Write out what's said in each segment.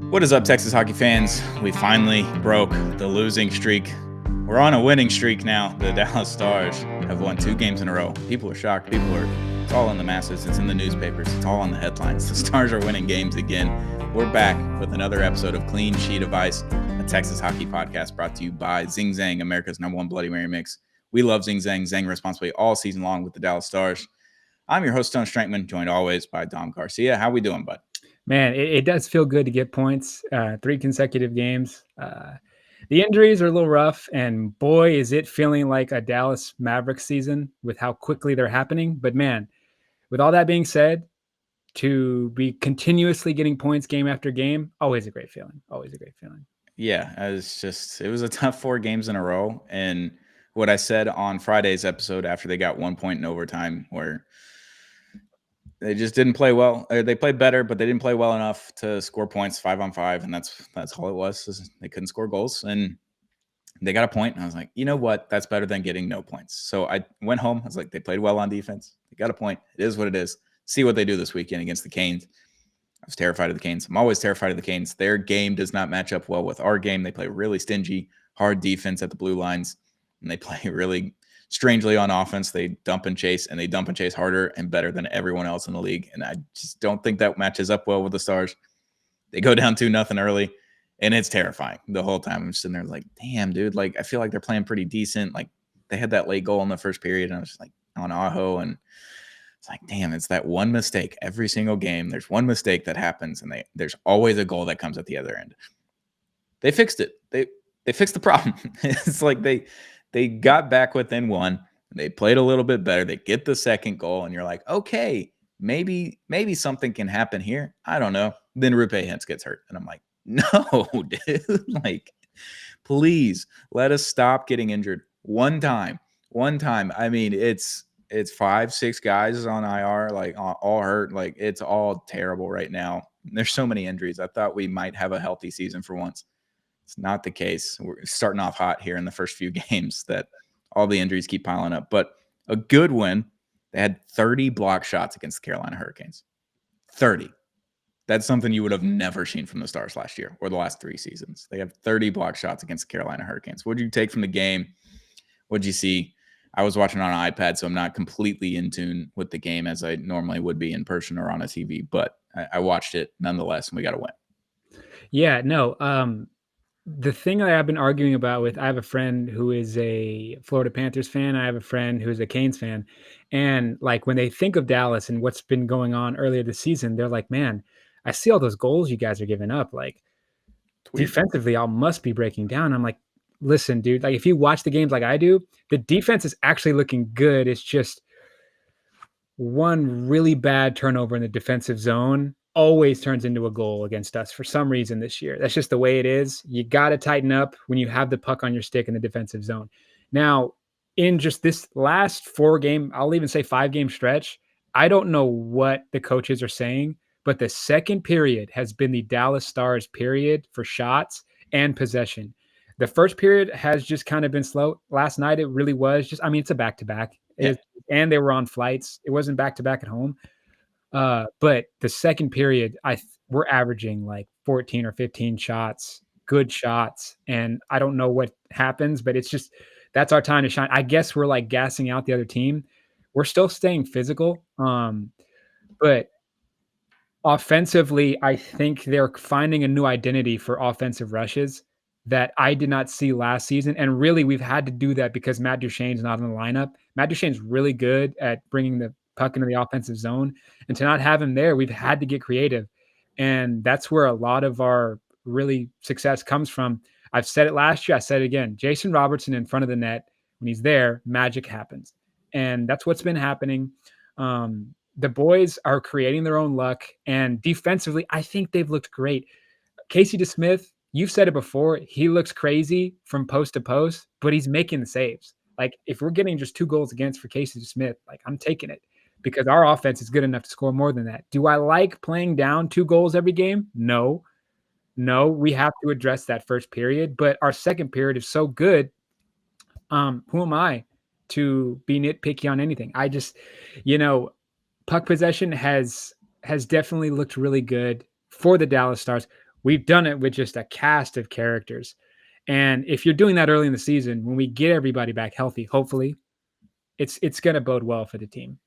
What is up, Texas hockey fans? We finally broke the losing streak. We're on a winning streak now. The Dallas Stars have won 2 games in a row. People are shocked. It's all in the masses. It's in the newspapers. It's all on the headlines. The Stars are winning games again. We're back with another episode of Clean Sheet of Ice, a Texas hockey podcast brought to you by Zing Zang, America's #1 Bloody Mary mix. We love Zing Zang. Zang responsibly all season long with the Dallas Stars. I'm your host, Stone Strankman, joined always by Dom Garcia. How we doing, bud? Man, it does feel good to get points. 3 consecutive games. The injuries are a little rough, and boy, is it feeling like a Dallas Mavericks season with how quickly they're happening. But man, with all that being said, to be continuously getting points game after game, always a great feeling. Always a great feeling. Yeah, it was a tough 4 games in a row. And what I said on Friday's episode after they got 1 point in overtime, where they just didn't play well. They played better, but they didn't play well enough to score points 5-on-5, and that's all it was. They couldn't score goals, and they got a point. And I was like, you know what? That's better than getting no points. So I went home. I was like, they played well on defense. They got a point. It is what it is. See what they do this weekend against the Canes. I was terrified of the Canes. I'm always terrified of the Canes. Their game does not match up well with our game. They play really stingy, hard defense at the blue lines, and they play really strangely on offense. They dump and chase, and they dump and chase harder and better than everyone else in the league. And I just don't think that matches up well with the Stars. They go down 2-0 early, and it's terrifying the whole time. I'm just sitting there like, damn, dude. Like, I feel like they're playing pretty decent. Like, they had that late goal in the first period, and I was just like on Aho, and it's like, damn, it's that one mistake every single game. There's one mistake that happens, and there's always a goal that comes at the other end. They fixed it. They fixed the problem. It's like they got back within 1. They played a little bit better. They get the second goal, and you're like, okay, maybe something can happen here. I don't know. Then Rupe Hintz gets hurt, and I'm like, no, dude. Like, please let us stop getting injured one time. I mean, it's 5-6 guys on IR, like all hurt. Like, it's all terrible right now. There's so many injuries. I thought we might have a healthy season for once. It's not the case. We're starting off hot here in the first few games that all the injuries keep piling up. But a good win. They had 30 block shots against the Carolina Hurricanes. 30. That's something you would have never seen from the Stars last year or the last 3 seasons. They have 30 block shots against the Carolina Hurricanes. What did you take from the game? What did you see? I was watching on an iPad, so I'm not completely in tune with the game as I normally would be in person or on a TV, but I watched it nonetheless, and we got to win. Yeah, no. The thing that I've been arguing about I have a friend who is a Florida Panthers fan. I have a friend who's a Canes fan. And like when they think of Dallas and what's been going on earlier this season, they're like, man, I see all those goals you guys are giving up. Like defensively, y'all must be breaking down. I'm like, listen, dude, like if you watch the games like I do, the defense is actually looking good. It's just one really bad turnover in the defensive zone always turns into a goal against us for some reason this year. That's just the way it is. You got to tighten up when you have the puck on your stick in the defensive zone. Now, in just this last 4-game, I'll even say 5-game stretch, I don't know what the coaches are saying, but the second period has been the Dallas Stars period for shots and possession. The first period has just kind of been slow. Last night, it really was just, I mean, it's a back-to-back. Yeah. And they were on flights. It wasn't back-to-back at home. But the second period, we're averaging like 14 or 15 shots, good shots. And I don't know what happens, but it's just, that's our time to shine. I guess we're like gassing out the other team. We're still staying physical. But offensively, I think they're finding a new identity for offensive rushes that I did not see last season. And really, we've had to do that because Matt Duchene's not in the lineup. Matt Duchene's really good at bringing the puck into the offensive zone. And to not have him there, we've had to get creative. And that's where a lot of our really success comes from. I've said it last year. I said it again. Jason Robertson in front of the net, when he's there, magic happens. And that's what's been happening. The boys are creating their own luck. And defensively, I think they've looked great. Casey DeSmith, you've said it before. He looks crazy from post to post, but he's making the saves. Like if we're getting just 2 goals against for Casey DeSmith, like I'm taking it because our offense is good enough to score more than that. Do I like playing down 2 goals every game? No, we have to address that first period, but our second period is so good. Who am I to be nitpicky on anything? I just, puck possession has definitely looked really good for the Dallas Stars. We've done it with just a cast of characters. And if you're doing that early in the season, when we get everybody back healthy, hopefully, it's going to bode well for the team.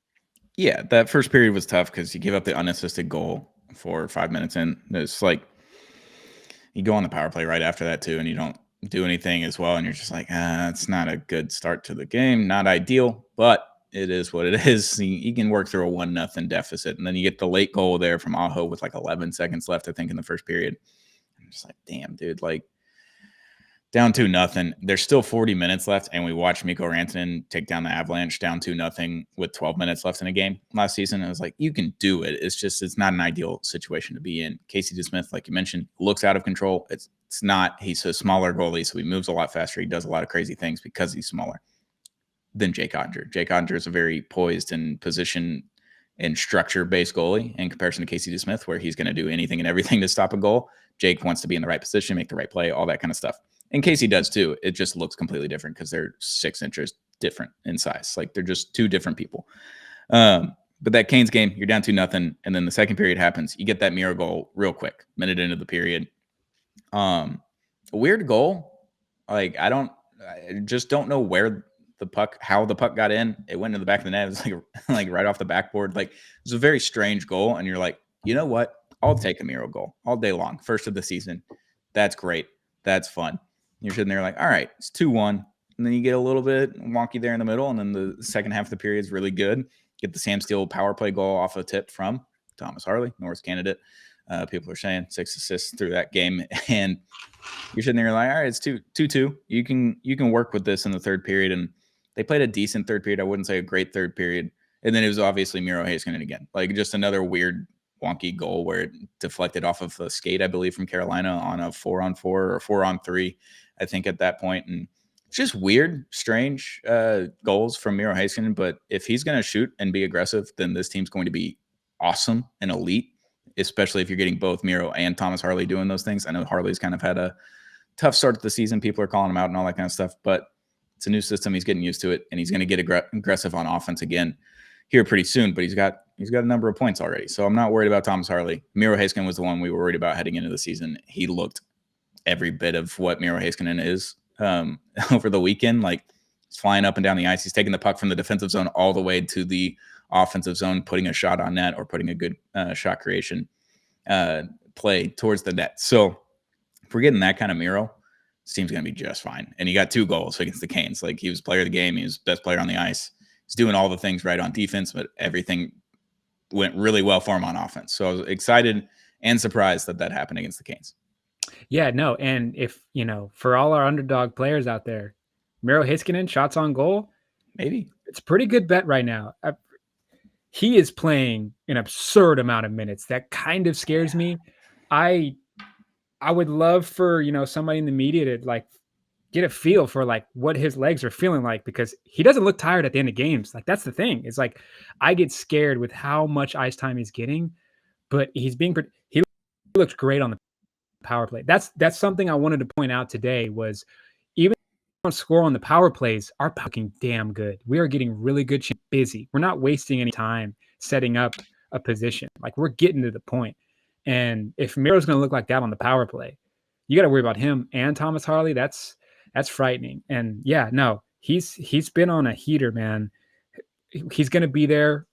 Yeah, that first period was tough because you give up the unassisted goal for 5 minutes in. It's like you go on the power play right after that too, and you don't do anything as well, and you're just like, it's not a good start to the game, not ideal, but it is what it is. You can work through a 1-0 deficit, and then you get the late goal there from Aho with like 11 seconds left, I think, in the first period. I'm just like, damn, dude, like down 2-0. There's still 40 minutes left, and we watched Mikko Rantanen take down the Avalanche down 2-0 with 12 minutes left in a game last season. I was like, you can do it. It's not an ideal situation to be in. Casey DeSmith, like you mentioned, looks out of control. It's not. He's a smaller goalie, so he moves a lot faster. He does a lot of crazy things because he's smaller than Jake Oettinger. Jake Oettinger is a very poised and position and structure-based goalie in comparison to Casey DeSmith, where he's going to do anything and everything to stop a goal. Jake wants to be in the right position, make the right play, all that kind of stuff. And Casey does too. It just looks completely different because they're 6 inches different in size. Like they're just two different people. But that Canes game, you're down 2-0, and then the second period happens. You get that Miro goal real quick, minute into the period. A weird goal. Like I just don't know how the puck got in. It went into the back of the net. It was like right off the backboard. Like it was a very strange goal. And you're like, you know what? I'll take a Miro goal all day long. First of the season. That's great. That's fun. You're sitting there like, all right, it's 2-1. And then you get a little bit wonky there in the middle. And then the second half of the period is really good. Get the Sam Steele power play goal off a tip from Thomas Harley, Norris candidate. People are saying 6 assists through that game. And you're sitting there like, all right, it's 2-2. You can work with this in the third period. And they played a decent third period. I wouldn't say a great third period. And then it was obviously Miro Heiskanen again. Like just another weird wonky goal where it deflected off of the skate, I believe, from Carolina on a 4-on-4 or 4-on-3, I think, at that point. And it's just weird, strange goals from Miro Heiskanen. But if he's going to shoot and be aggressive, then this team's going to be awesome and elite, especially if you're getting both Miro and Thomas Harley doing those things. I know Harley's kind of had a tough start to the season. People are calling him out and all that kind of stuff. But it's a new system. He's getting used to it, and he's going to get aggressive on offense again here pretty soon. But he's got a number of points already, so I'm not worried about Thomas Harley. Miro Heiskanen was the one we were worried about heading into the season. He looked every bit of what Miro Heiskanen is over the weekend. Like he's flying up and down the ice. He's taking the puck from the defensive zone all the way to the offensive zone, putting a shot on net or putting a good shot creation play towards the net. So if we're getting that kind of Miro, this team's going to be just fine. And he got 2 goals against the Canes. Like he was player of the game. He was best player on the ice. He's doing all the things right on defense, but everything went really well for him on offense. So I was excited and surprised that happened against the Canes. Yeah, no. And if, for all our underdog players out there, Miro Heiskanen, shots on goal, maybe it's a pretty good bet right now. He is playing an absurd amount of minutes. That kind of scares me. I would love for, somebody in the media to like get a feel for like what his legs are feeling like, because he doesn't look tired at the end of games. Like that's the thing. It's like I get scared with how much ice time he's getting, but he looks great on the power play. That's something I wanted to point out today was even on score on the power plays, our power looking damn good. We are getting really good, busy. We're not wasting any time setting up a position. Like we're getting to the point. And if Miro's going to look like that on the power play, you got to worry about him and Thomas Harley. That's frightening. And yeah, no, he's been on a heater, man. He's going to be there.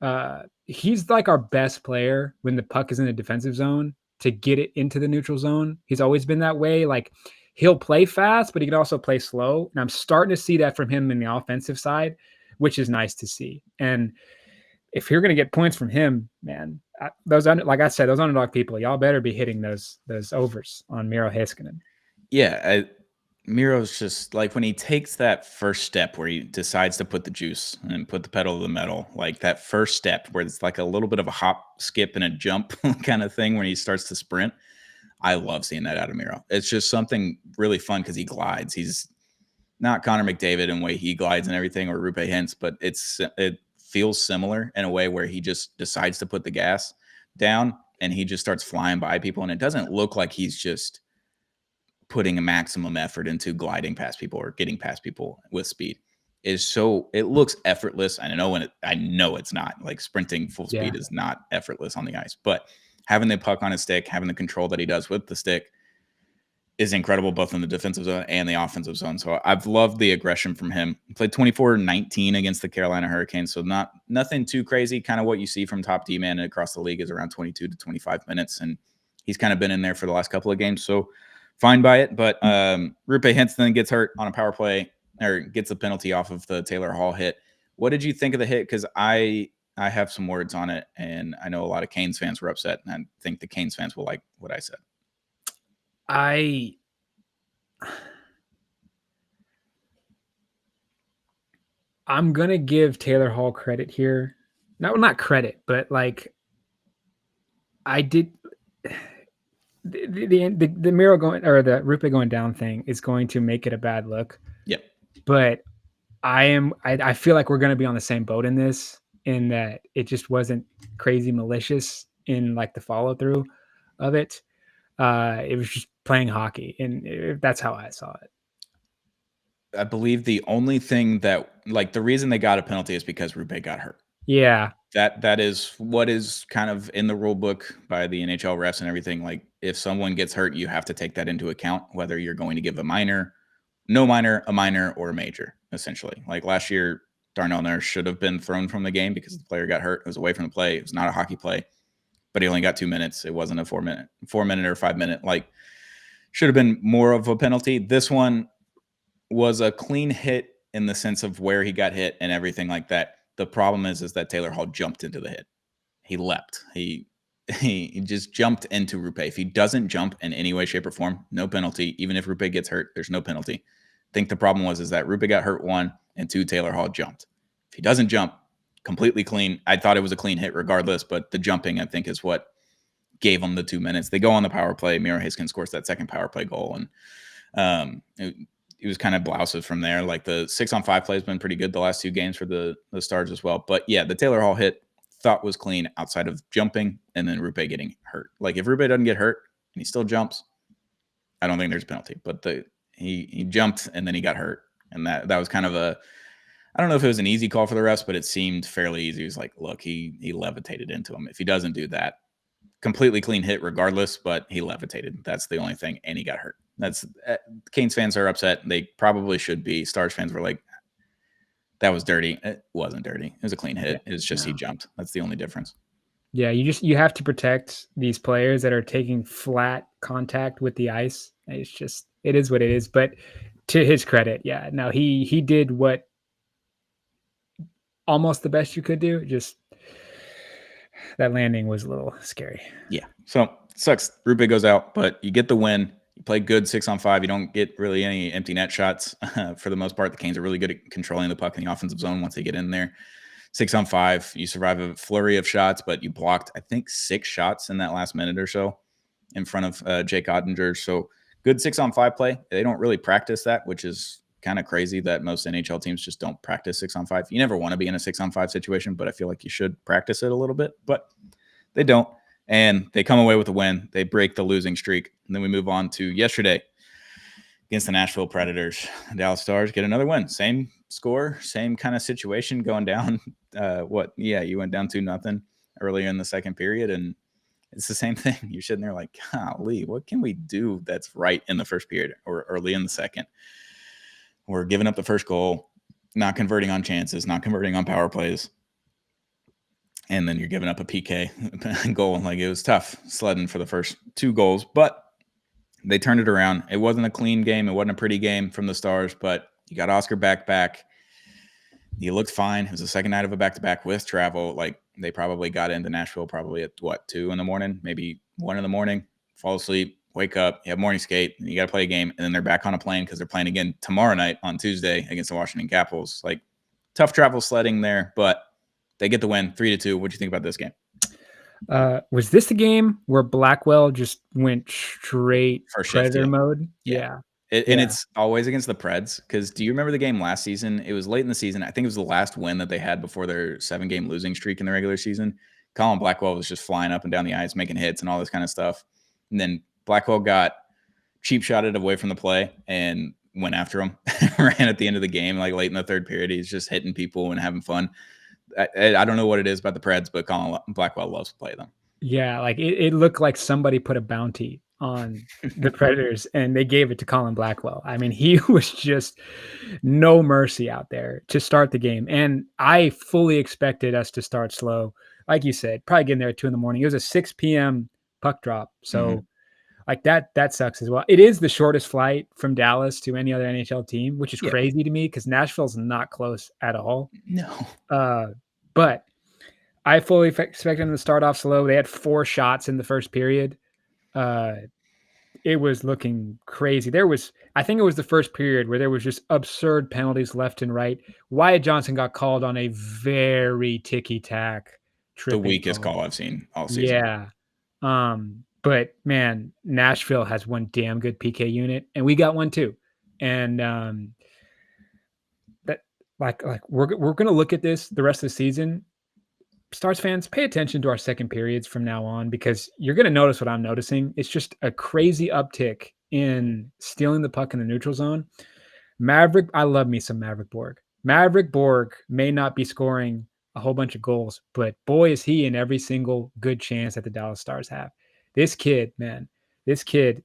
He's like our best player when the puck is in the defensive zone to get it into the neutral zone. He's always been that way. Like he'll play fast, but he can also play slow. And I'm starting to see that from him in the offensive side, which is nice to see. And if you're going to get points from him, man, like I said, those underdog people, y'all better be hitting those overs on Miro Heiskanen. Yeah, Miro's just like when he takes that first step where he decides to put the juice and put the pedal to the metal, like that first step where it's like a little bit of a hop, skip, and a jump kind of thing when he starts to sprint. I love seeing that out of Miro. It's just something really fun because he glides. He's not Connor McDavid in the way he glides and everything, or Rupe Hintz, but it feels similar in a way where he just decides to put the gas down and he just starts flying by people. And it doesn't look like he's just putting a maximum effort into gliding past people or getting past people with speed. It looks effortless. I know it's not. Like sprinting full speed is not effortless on the ice, but having the puck on his stick, having the control that he does with the stick is incredible, both in the defensive zone and the offensive zone. So I've loved the aggression from him. He played 24-19 against the Carolina Hurricanes. So nothing too crazy. Kind of what you see from top D man across the league is around 22 to 25 minutes. And he's kind of been in there for the last couple of games. So fine by it. But Rupe Hintz then gets hurt on a power play, or gets a penalty off of the Taylor Hall hit. What did you think of the hit? Because I have some words on it, and I know a lot of Canes fans were upset, and I think the Canes fans will like what I said. I'm gonna give Taylor Hall credit here. Not credit, but like I did the Miro going, or the Rupe going down thing is going to make it a bad look. Yep. But I feel like we're gonna be on the same boat in this, in that it just wasn't crazy malicious in like the follow through of it. It was just playing hockey, and that's how I saw it. I believe the only thing that, like, the reason they got a penalty is because Rupe got hurt. Yeah. That is what is kind of in the rule book by the NHL refs and everything. Like, if someone gets hurt, you have to take that into account, whether you're going to give a minor, no minor, a minor, or a major, essentially. Like last year, Darnell Nurse should have been thrown from the game because the player got hurt. It was away from the play. It was not a hockey play, but he only got 2 minutes. It wasn't a 4 minute or 5 minute. Like, should have been more of a penalty. This one was a clean hit in the sense of where he got hit and everything like that. The problem is that Taylor Hall jumped into the hit. He leapt. He just jumped into Rupe. If he doesn't jump in any way, shape, or form, no penalty. Even if Rupe gets hurt, there's no penalty. I think the problem was that Rupe got hurt, 1, and 2, Taylor Hall jumped. If he doesn't jump, completely clean. I thought it was a clean hit regardless, but the jumping, I think, is what gave him the 2 minutes. They go on the power play. Miro Heiskanen scores that second power play goal, and it was kind of blouses from there. Like, the 6-on-5 play has been pretty good the last 2 games for the Stars as well. But yeah, the Taylor Hall hit thought was clean outside of jumping and then Rupe getting hurt. Like, if Rupe doesn't get hurt and he still jumps, I don't think there's a penalty. But he jumped and then he got hurt, and that was kind of a, I don't know if it was an easy call for the refs, but it seemed fairly easy. It was like, look, he levitated into him. If he doesn't do that, completely clean hit regardless, but he levitated. That's the only thing, and he got hurt. That's Canes fans are upset. They probably should be. Stars fans were like, that was dirty. It wasn't dirty. It was a clean hit. It was just he jumped. That's the only difference. Yeah, you have to protect these players that are taking flat contact with the ice. It's just, it is what it is. But to his credit, yeah, no, he did what almost the best you could do. Just that landing was a little scary. Yeah. So sucks. Rupe goes out, but you get the win. You play good 6-on-5. You don't get really any empty net shots for the most part. The Canes are really good at controlling the puck in the offensive zone once they get in there. 6-on-5, you survive a flurry of shots, but you blocked, I think, 6 shots in that last minute or so in front of Jake Ottinger. So good 6-on-5 play. They don't really practice that, which is kind of crazy that most NHL teams just don't practice 6-on-5. You never want to be in a 6-on-5 situation, but I feel like you should practice it a little bit, but they don't. And they come away with a win. They break the losing streak. And then we move on to yesterday against the Nashville Predators. The Dallas Stars get another win. Same score, same kind of situation going down. You went down 2-0 earlier in the second period, and it's the same thing. You're sitting there like, golly, what can we do that's right in the first period or early in the second? We're giving up the first goal, not converting on chances, not converting on power plays. And then you're giving up a PK goal. Like, it was tough sledding for the first 2 goals, but they turned it around. It wasn't a clean game. It wasn't a pretty game from the Stars, but you got Oscar back. You looked fine. It was the second night of a back-to-back with travel. Like, they probably got into Nashville probably at 2 in the morning, maybe 1 in the morning, fall asleep, wake up, you have morning skate, and you got to play a game. And then they're back on a plane because they're playing again tomorrow night on Tuesday against the Washington Capitals. Like, tough travel sledding there, but they get the win 3-2. What do you think about this game? Was this the game where Blackwell just went straight Predator mode? Yeah. And it's always against the Preds, because do you remember the game last season? It was late in the season. I think it was the last win that they had before their 7-game losing streak in the regular season. Colin Blackwell was just flying up and down the ice, making hits and all this kind of stuff. And then Blackwell got cheap shotted away from the play and went after him, ran at the end of the game, like late in the third period. He's just hitting people and having fun. I don't know what it is about the Preds, but Colin Blackwell loves to play them. Yeah, like, it looked like somebody put a bounty on the Predators, and they gave it to Colin Blackwell. I mean, he was just no mercy out there to start the game, and I fully expected us to start slow. Like you said, probably getting there at 2 in the morning. It was a 6 PM puck drop, Mhm. so, like, that sucks as well. It is the shortest flight from Dallas to any other NHL team, which is Yeah. crazy to me because Nashville's not close at all. No. Uh, but I fully expected them to start off slow. They had 4 shots in the first period. Uh, it was looking crazy. I think it was the first period where there was just absurd penalties left and right. Wyatt Johnson got called on a very ticky-tack The tripping weakest call. call I've seen all season. Yeah. But man, Nashville has one damn good PK unit, and we got one too. And, that we're gonna look at this the rest of the season. Stars fans, pay attention to our second periods from now on because you're going to notice what I'm noticing. It's just a crazy uptick in stealing the puck in the neutral zone. I love me some Maverick Borg. Maverick Borg may not be scoring a whole bunch of goals, but boy, is he in every single good chance that the Dallas Stars have. This kid, man, this kid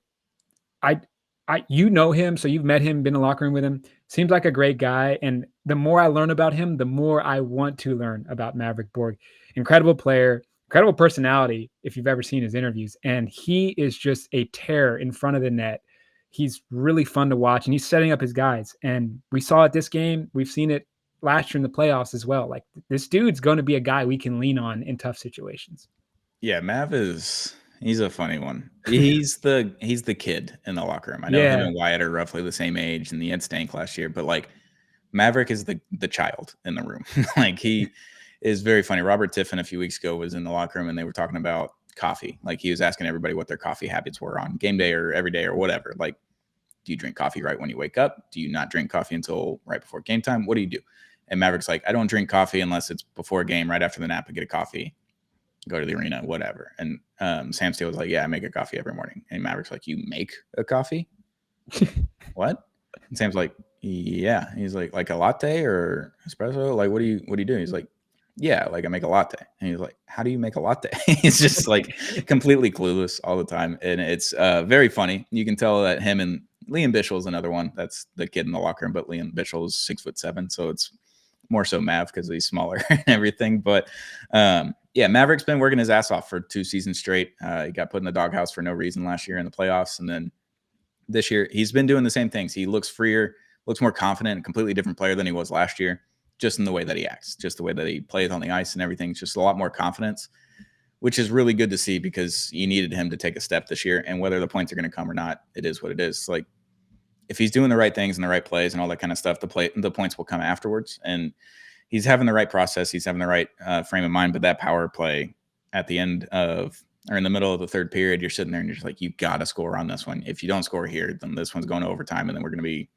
I you know him, so you've met him, been in the locker room with him. Seems like a great guy, and the more I learn about him, the more I want to learn about Maverick Borg. Incredible player, incredible personality if you've ever seen his interviews, and he is just a terror in front of the net. He's really fun to watch, and he's setting up his guys. And we saw it this game. We've seen it last year in the playoffs as well. Like this dude's going to be a guy we can lean on in tough situations. Yeah, Mav he's a funny one. He's the kid in the locker room. I know him Yeah, and Wyatt are roughly the same age, and he had Stank last year, but like Maverick is the child in the room. Like he is very funny. Robert Tiffin a few weeks ago was in the locker room and they were talking about coffee. Like he was asking everybody what their coffee habits were on game day or every day or whatever. Like, do you drink coffee right when you wake up? Do you not drink coffee until right before game time? What do you do? And Maverick's like, I don't drink coffee unless it's before a game, right after the nap, I get a coffee, go to the arena, whatever. And Sam Steele was like, yeah, I make a coffee every morning. And Maverick's like, you make a coffee? What? And Sam's like, yeah. He's like a latte or espresso? Like, what do you do? He's like, yeah, like I make a latte. And he's like, how do you make a latte? He's just like completely clueless all the time. And it's very funny. You can tell that him and Liam Bichel is another one. That's the kid in the locker room, but Liam Bichel is 6'7". So it's more so Mav because he's smaller and everything. But yeah, Maverick's been working his ass off for 2 seasons straight. He got put in the doghouse for no reason last year in the playoffs. And then this year, he's been doing the same things. He looks freer, looks more confident, a completely different player than he was last year, just in the way that he acts, just the way that he plays on the ice and everything. It's just a lot more confidence, which is really good to see because you needed him to take a step this year. And whether the points are going to come or not, it is what it is. Like if he's doing the right things and the right plays and all that kind of stuff, the points will come afterwards. And he's having the right process. He's having the right frame of mind. But that power play at the end of or in the middle of the third period, you're sitting there and you're just like, you got to score on this one. If you don't score here, then this one's going to overtime, and then we're going to be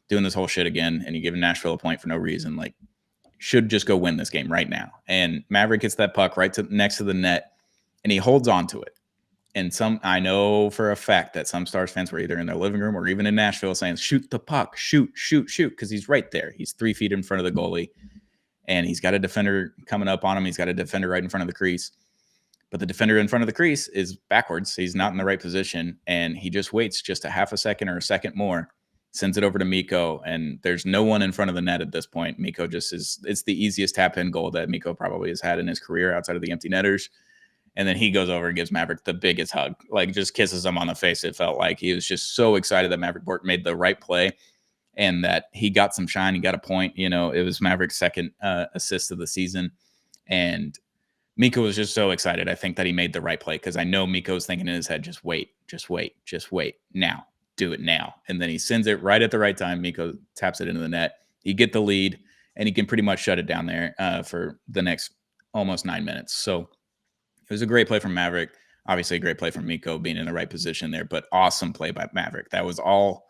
doing this whole shit again. And you give Nashville a point for no reason. Like, should just go win this game right now. And Maverick gets that puck right next to the net, and he holds on to it. And I know for a fact that some Stars fans were either in their living room or even in Nashville saying, shoot the puck, shoot, because he's right there. He's 3 feet in front of the goalie, and he's got a defender coming up on him. He's got a defender right in front of the crease. But the defender in front of the crease is backwards. He's not in the right position, and he just waits just a half a second or a second more, sends it over to Mikko, and there's no one in front of the net at this point. Mikko it's the easiest tap-in goal that Mikko probably has had in his career outside of the empty netters. And then he goes over and gives Maverick the biggest hug, like just kisses him on the face. It felt like he was just so excited that Maverick Bork made the right play and that he got some shine. He got a point. You know, it was Maverick's second assist of the season. And Mikko was just so excited. I think that he made the right play because I know Mikko's thinking in his head, just wait now, do it now. And then he sends it right at the right time. Mikko taps it into the net. You get the lead, and he can pretty much shut it down there for the next almost 9 minutes. So it was a great play from Maverick. Obviously, a great play from Mikko being in the right position there, but awesome play by Maverick. That was all.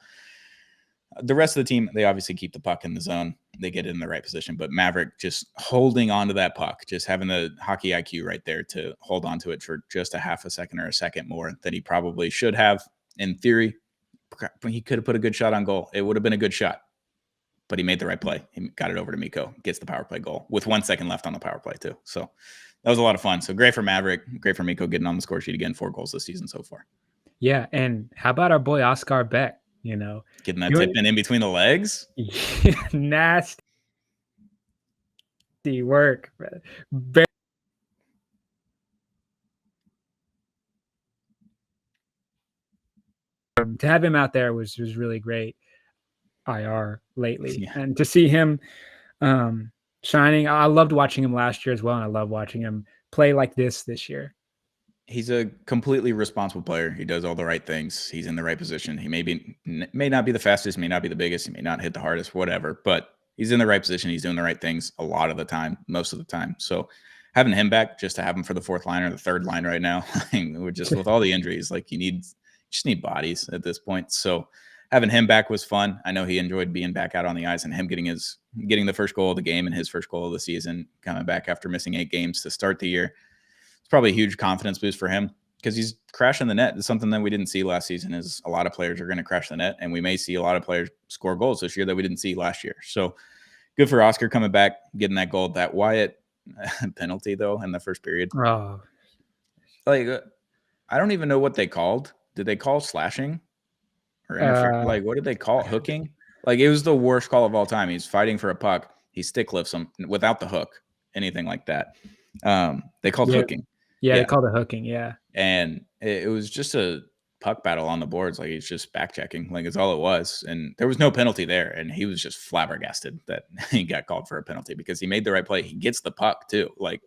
The rest of the team, they obviously keep the puck in the zone. They get it in the right position. But Maverick just holding on to that puck, just having the hockey IQ right there to hold on to it for just a half a second or a second more than he probably should have. In theory, he could have put a good shot on goal. It would have been a good shot. but he made the right play. He got it over to Miko, gets the power play goal with 1 second left on the power play too. So that was a lot of fun. So great for Maverick, great for Miko getting on the score sheet again. 4 goals this season so far. Yeah, and how about our boy Oscar Beck? Getting that tip in between the legs. Nasty work. To have him out there was really great. IR lately, Yeah. and to see him shining. I loved watching him last year as well, and I love watching him play like this year. He's a completely responsible player. He does all the right things. He's in the right position. He may not be the fastest, may not be the biggest, he may not hit the hardest, whatever, but he's in the right position. He's doing the right things a lot of the time, most of the time. So having him back, just to have him for the 4th line or the 3rd line right now, we're just with all the injuries, like you just need bodies at this point. So having him back was fun. I know he enjoyed being back out on the ice and him getting the first goal of the game and his first goal of the season, coming back after missing 8 games to start the year. It's probably a huge confidence boost for him because he's crashing the net. It's something that we didn't see last season. Is a lot of players are going to crash the net, and we may see a lot of players score goals this year that we didn't see last year. So good for Oscar coming back, getting that goal. That Wyatt penalty though in the first period. Oh, like I don't even know what they called. Did they call slashing or interfere? Like what did they call it? Hooking? Like it was the worst call of all time. He's fighting for a puck. He stick lifts him without the hook, anything like that. They called hooking. Yeah, they called it hooking. Yeah. And it was just a puck battle on the boards. Like he's just back checking. Like it's all it was. And there was no penalty there. And he was just flabbergasted that he got called for a penalty because he made the right play. He gets the puck too. Like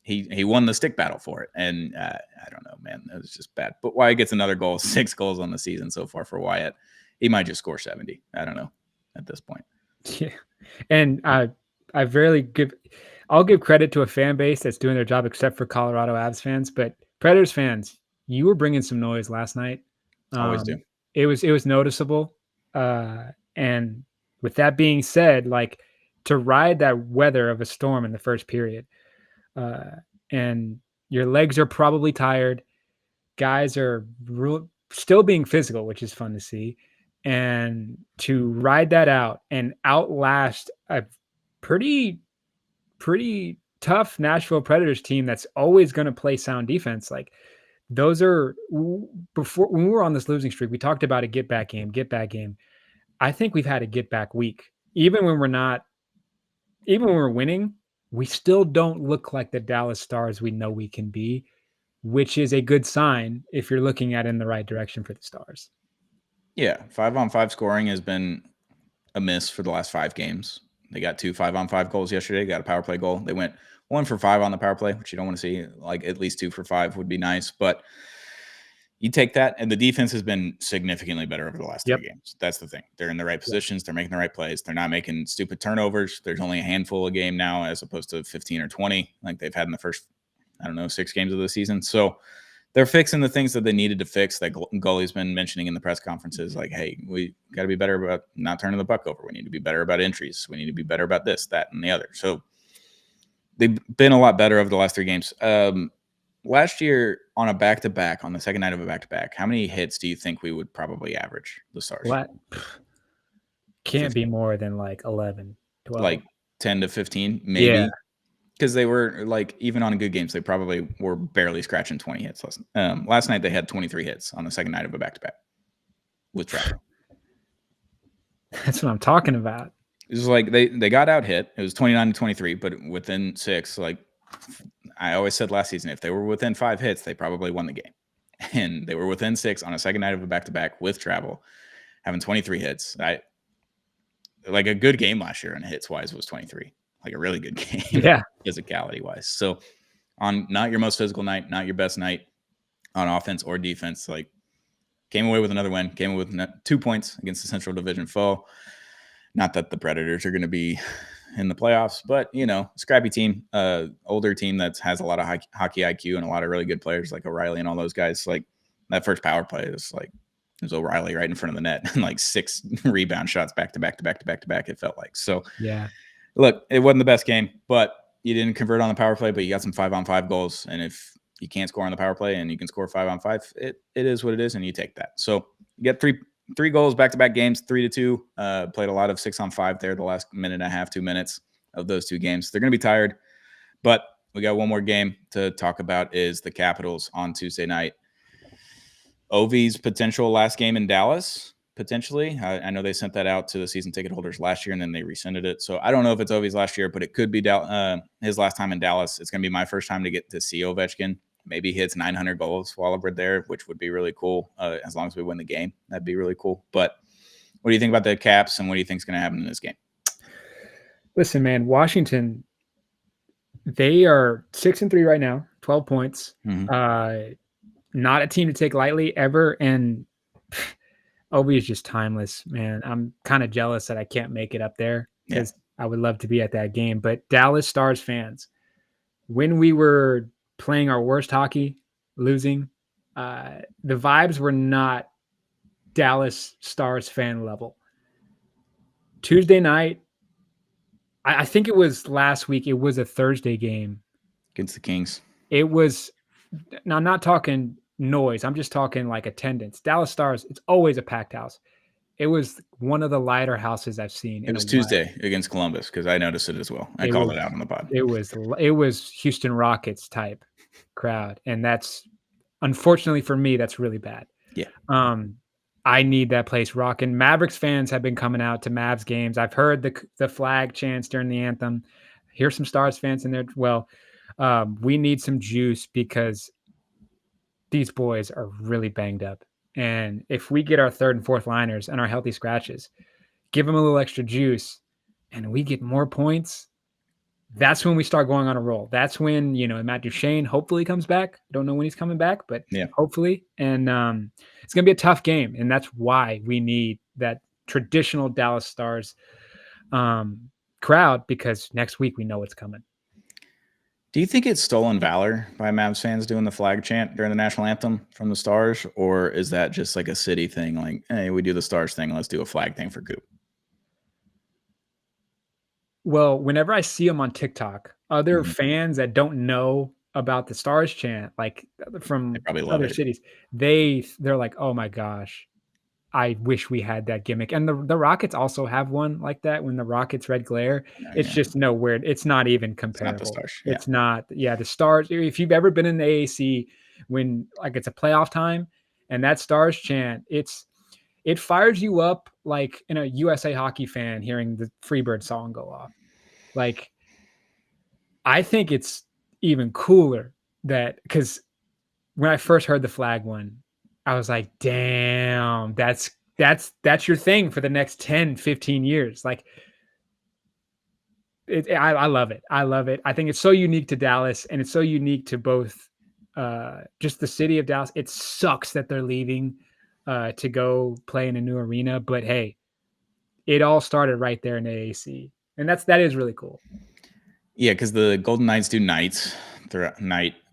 he won the stick battle for it. And I don't know, man, it was just bad. But Wyatt gets another goal, 6 goals on the season so far for Wyatt. He might just score 70. I don't know at this point. Yeah. And I'll give credit to a fan base that's doing their job, except for Colorado Avs fans. But Predators fans, you were bringing some noise last night. Always do. It was noticeable. And with that being said, like to ride that weather of a storm in the first period, and your legs are probably tired. Guys are still being physical, which is fun to see. And to ride that out and outlast a pretty tough Nashville Predators team that's always going to play sound defense. Like those are before when we were on this losing streak, we talked about a get back game. I think we've had a get back week. Even when we're winning, we still don't look like the Dallas Stars we know we can be, which is a good sign if you're looking at in the right direction for the Stars. Yeah, 5-on-5 scoring has been a miss for the last 5 games. They got 2 5-on-5 goals yesterday. Got a power play goal. They went 1 for 5 on the power play, which you don't want to see. Like at least 2 for 5 would be nice. But you take that, and the defense has been significantly better over the last 3 games. That's the thing. They're in the right positions. They're making the right plays. They're not making stupid turnovers. There's only a handful a game now as opposed to 15 or 20 like they've had in the first, 6 games of the season. So they're fixing the things that they needed to fix that Gully's been mentioning in the press conferences. Like, hey, we got to be better about not turning the puck over. We need to be better about entries. We need to be better about this, that, and the other. So they've been a lot better over the last 3 games. Last year on a back-to-back, on the second night of a back-to-back, how many hits do you think we would probably average, the Stars? Can't be more than like 11, 12. Like 10 to 15, maybe. Yeah. Because they were like, even on good games, they probably were barely scratching 20 hits. Last night, they had 23 hits on the second night of a back-to-back with travel. That's what I'm talking about. It was like they got out hit. It was 29 to 23, but within 6, like I always said last season, if they were within 5 hits, they probably won the game. And they were within 6 on a second night of a back-to-back with travel, having 23 hits. Like a good game last year in hits-wise was 23. Like a really good game, physicality-wise. So on not your most physical night, not your best night on offense or defense, like came away with another win, came away with 2 points against the Central Division foe. Not that the Predators are going to be in the playoffs, but, scrappy team, older team that has a lot of hockey IQ and a lot of really good players like O'Reilly and all those guys. Like that first power play was like, it was O'Reilly right in front of the net and like 6 rebound shots back to back, it felt like. So, yeah. Look, it wasn't the best game, but you didn't convert on the power play, but you got some 5-on-5 goals. And if you can't score on the power play and you can score 5-on-5, it is what it is, and you take that. So you get 3 goals back-to-back games, 3-2. Played a lot of 6-on-5 there the last minute and a half, 2 minutes of those 2 games. They're going to be tired, but we got one more game to talk about is the Capitals on Tuesday night. Ovi's potential last game in Dallas, potentially. I know they sent that out to the season ticket holders last year, and then they rescinded it. So I don't know if it's Ovi's last year, but it could be his last time in Dallas. It's going to be my first time to get to see Ovechkin. Maybe he hits 900 goals while we're there, which would be really cool as long as we win the game. That'd be really cool. But what do you think about the Caps, and what do you think is going to happen in this game? Listen, man, Washington, they are 6-3 right now, 12 points. Mm-hmm. Not a team to take lightly ever, and Obi is just timeless, man. I'm kind of jealous that I can't make it up there because I would love to be at that game. But Dallas Stars fans, when we were playing our worst hockey, losing, the vibes were not Dallas Stars fan level. Tuesday night, I think it was last week, it was a Thursday game. Against the Kings. It was, now I'm not talking noise, I'm just talking like attendance. Dallas Stars, it's always a packed house. It was one of the lighter houses I've seen. It was Tuesday against Columbus because I noticed it as well. I called it out on the pod. It was Houston Rockets type crowd, and that's unfortunately for me, that's really bad. Yeah. I need that place rocking. Mavericks fans have been coming out to Mavs games. I've heard the flag chants during the anthem. Here's some Stars fans in there. Well, we need some juice because these boys are really banged up. And if we get our third and fourth liners and our healthy scratches, give them a little extra juice, and we get more points, that's when we start going on a roll. That's when, Matt Duchene hopefully comes back. Don't know when he's coming back, but hopefully. And it's going to be a tough game. And that's why we need that traditional Dallas Stars crowd, because next week we know what's coming. Do you think it's stolen valor by Mavs fans doing the flag chant during the national anthem from the Stars? Or is that just like a city thing? Like, hey, we do the Stars thing. Let's do a flag thing for Coop. Well, whenever I see them on TikTok, other fans that don't know about the Stars chant, like from other cities, they're like, oh my gosh, I wish we had that gimmick. And the Rockets also have one like that. When the Rockets red glare, it's just nowhere. It's not even comparable. It's not the Stars. It's not. Yeah, the Stars. If you've ever been in the AAC when like it's a playoff time and that Stars chant, it fires you up like in a USA Hockey fan hearing the Freebird song go off. Like, I think it's even cooler that, because when I first heard the flag one, I was like, damn, that's your thing for the next 10, 15 years. Like, I love it. I love it. I think it's so unique to Dallas, and it's so unique to both just the city of Dallas. It sucks that they're leaving to go play in a new arena, but hey, it all started right there in AAC, and that is really cool. Yeah, because the Golden Knights do night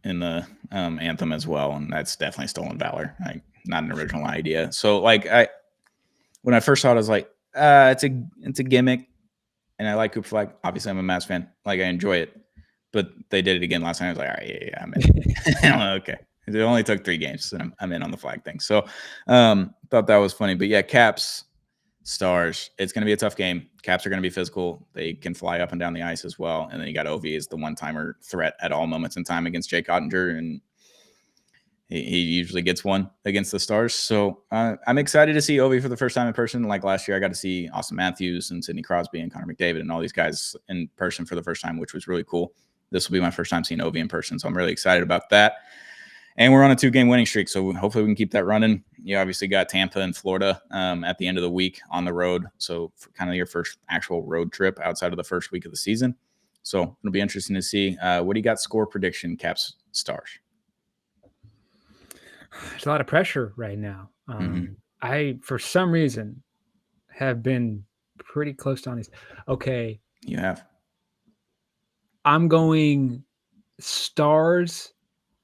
in the anthem as well, and that's definitely stolen valor. Not an original idea. So, like, when I first saw it, I was like, it's a gimmick, and I like Cooper Flag. Obviously, I'm a Mavs fan. Like, I enjoy it, but they did it again last night. I was like, all right, yeah, I'm in. Okay. It only took 3 games, and I'm in on the flag thing. So, thought that was funny. But yeah, Caps, Stars, it's going to be a tough game. Caps are going to be physical. They can fly up and down the ice as well. And then you got Ovi as the one-timer threat at all moments in time against Jake Ottinger, and he usually gets one against the Stars. So I'm excited to see Ovi for the first time in person. Like last year, I got to see Austin Matthews and Sidney Crosby and Connor McDavid and all these guys in person for the first time, which was really cool. This will be my first time seeing Ovi in person, so I'm really excited about that. And we're on a 2-game winning streak, so hopefully we can keep that running. You obviously got Tampa and Florida at the end of the week on the road, so for kind of your first actual road trip outside of the first week of the season. So it'll be interesting to see. What do you got score prediction, Caps, Stars? There's a lot of pressure right now. I, for some reason, have been pretty close to on these. Okay. You have. I'm going Stars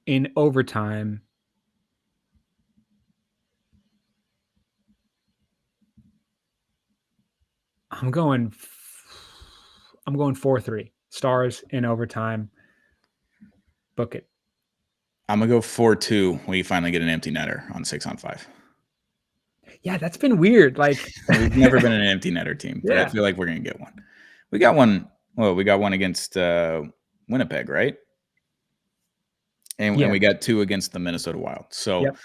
in overtime. I'm going 4-3. Stars in overtime. Book it. I'm going to go 4-2 when you finally get an empty netter on 6-on-5. Yeah, that's been weird. Like We've never been an empty netter team, but I yeah. feel like we're gonna get one. We got one. Well, we got one against Winnipeg, right? And Yeah. we got 2 against the Minnesota Wild. So Yep.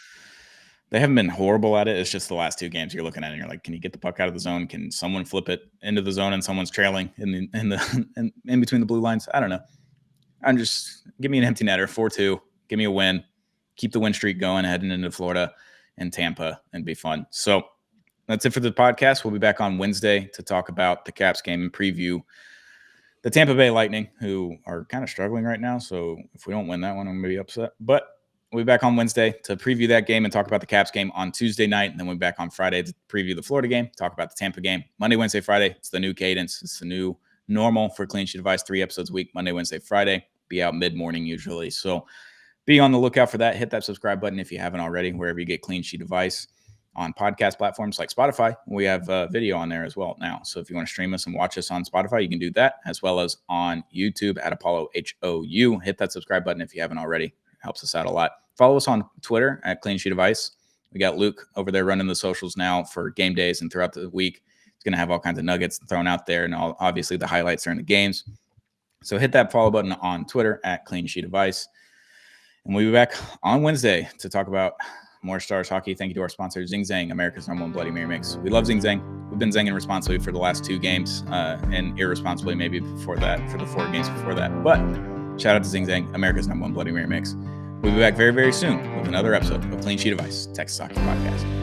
they haven't been horrible at it. It's just the last 2 games you're looking at and you're like, can you get the puck out of the zone? Can someone flip it into the zone and someone's trailing in between the blue lines? I don't know. I'm just give me an empty netter, 4-2. Give me a win. Keep the win streak going heading into Florida and Tampa and be fun. So that's it for the podcast. We'll be back on Wednesday to talk about the Caps game and preview the Tampa Bay Lightning, who are kind of struggling right now. So if we don't win that one, I'm going to be upset. But we'll be back on Wednesday to preview that game and talk about the Caps game on Tuesday night. And then we'll be back on Friday to preview the Florida game, talk about the Tampa game. Monday, Wednesday, Friday. It's the new cadence. It's the new normal for Clean Sheet Advice, 3 episodes a week, Monday, Wednesday, Friday. Be out mid-morning usually. So be on the lookout for that. Hit that subscribe button if you haven't already, wherever you get Clean Sheet Advice. On podcast platforms like Spotify, we have video on there as well now. So if you want to stream us and watch us on Spotify, you can do that, as well as on YouTube at Apollo HOU. Hit that subscribe button if you haven't already. It helps us out a lot. Follow us on Twitter at Clean Sheet Advice. We got Luke over there running the socials now for game days and throughout the week. He's going to have all kinds of nuggets thrown out there and obviously the highlights during the games. So hit that follow button on Twitter at Clean Sheet Advice. And we'll be back on Wednesday to talk about more Stars hockey. Thank you to our sponsor, Zing Zang, America's #1 Bloody Mary mix. We love Zing Zang. We've been zinging responsibly for the last 2 games and irresponsibly maybe before that, for the 4 games before that. But shout out to Zing Zang, America's #1 Bloody Mary mix. We'll be back very, very soon with another episode of Clean Sheet Advice, Texas Hockey Podcast.